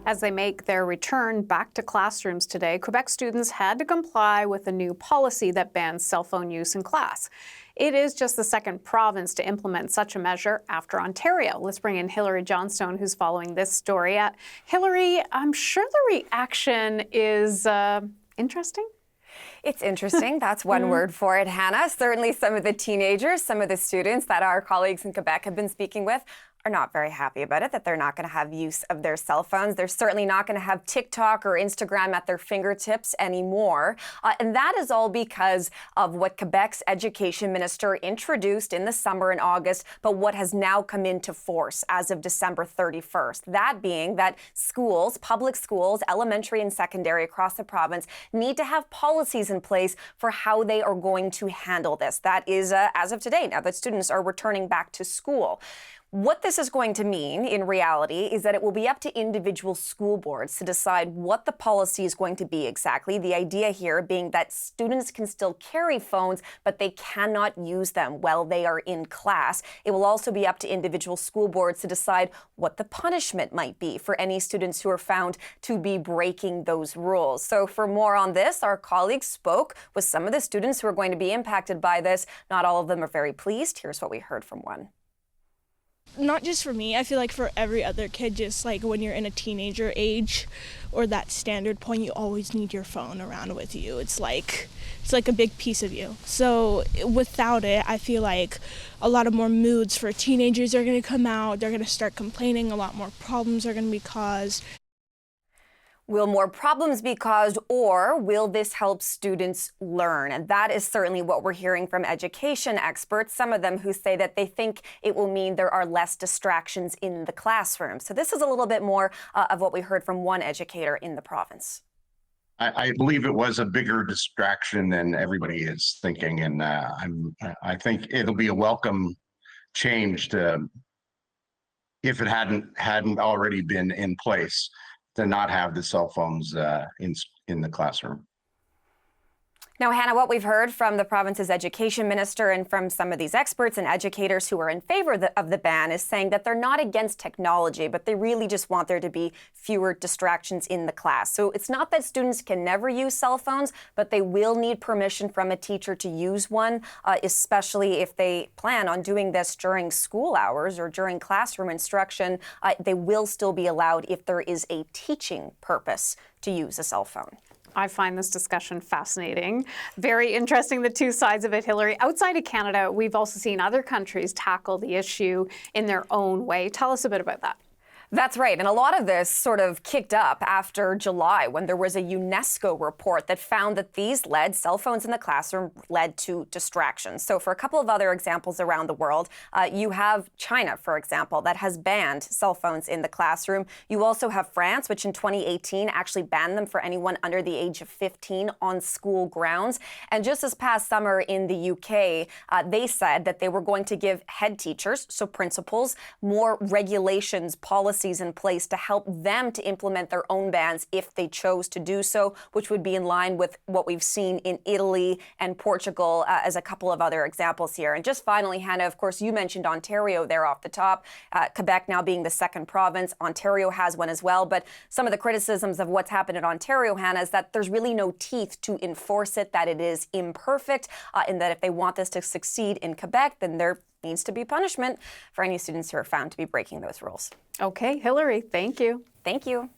As they make their return back to classrooms today, Quebec students had to comply with a new policy that bans cell phone use in class. It is just the second province to implement such a measure after Ontario. Let's bring in Hilary Johnstone, who's following this story. Hilary, I'm sure the reaction is interesting. It's interesting. That's one word for it, Hannah. Certainly some of the teenagers, some of the students that our colleagues in Quebec have been speaking with are not very happy about it, that they're not going to have use of their cell phones. They're certainly not going to have TikTok or Instagram at their fingertips anymore. And that is all because of what Quebec's education minister introduced in the summer in August, but what has now come into force as of December 31st. That being that schools, public schools, elementary and secondary across the province need to have policies in place for how they are going to handle this. That is as of today, now that students are returning back to school. What this is going to mean in reality is that it will be up to individual school boards to decide what the policy is going to be exactly. The idea here being that students can still carry phones, but they cannot use them while they are in class. It will also be up to individual school boards to decide what the punishment might be for any students who are found to be breaking those rules. So for more on this, our colleagues spoke with some of the students who are going to be impacted by this. Not all of them are very pleased. Here's what we heard from one. Not just for me, I feel like for every other kid, just like when you're in a teenager age or that standard point, you always need your phone around with you. It's like a big piece of you. So without it, I feel like a lot of more moods for teenagers are going to come out. They're going to start complaining. A lot more problems are going to be caused. Will more problems be caused, or will this help students learn? And that is certainly what we're hearing from education experts, some of them who say that they think it will mean there are less distractions in the classroom. So this is a little bit more of what we heard from one educator in the province. I believe it was a bigger distraction than everybody is thinking, and I think it'll be a welcome change to, if it hadn't already been in place, to not have the cell phones in the classroom. Now, Hannah, what we've heard from the province's education minister and from some of these experts and educators who are in favor of the ban is saying that they're not against technology, but they really just want there to be fewer distractions in the class. So it's not that students can never use cell phones, but they will need permission from a teacher to use one, especially if they plan on doing this during school hours or during classroom instruction. They will still be allowed if there is a teaching purpose to use a cell phone. I find this discussion fascinating. Very interesting, the two sides of it, Hilary. Outside of Canada, we've also seen other countries tackle the issue in their own way. Tell us a bit about that. That's right. And a lot of this sort of kicked up after July when there was a UNESCO report that found that these cell phones in the classroom led to distractions. So for a couple of other examples around the world, you have China, for example, that has banned cell phones in the classroom. You also have France, which in 2018 actually banned them for anyone under the age of 15 on school grounds. And just this past summer in the UK, they said that they were going to give head teachers, so principals, more regulations, policies in place to help them to implement their own bans if they chose to do so, which would be in line with what we've seen in Italy and Portugal as a couple of other examples here. And just finally, Hannah, of course, you mentioned Ontario there off the top, Quebec now being the second province. Ontario has one as well. But some of the criticisms of what's happened in Ontario, Hannah, is that there's really no teeth to enforce it, that it is imperfect, and that if they want this to succeed in Quebec, then there needs to be punishment for any students who are found to be breaking those rules. Okay, Hilary, thank you. Thank you.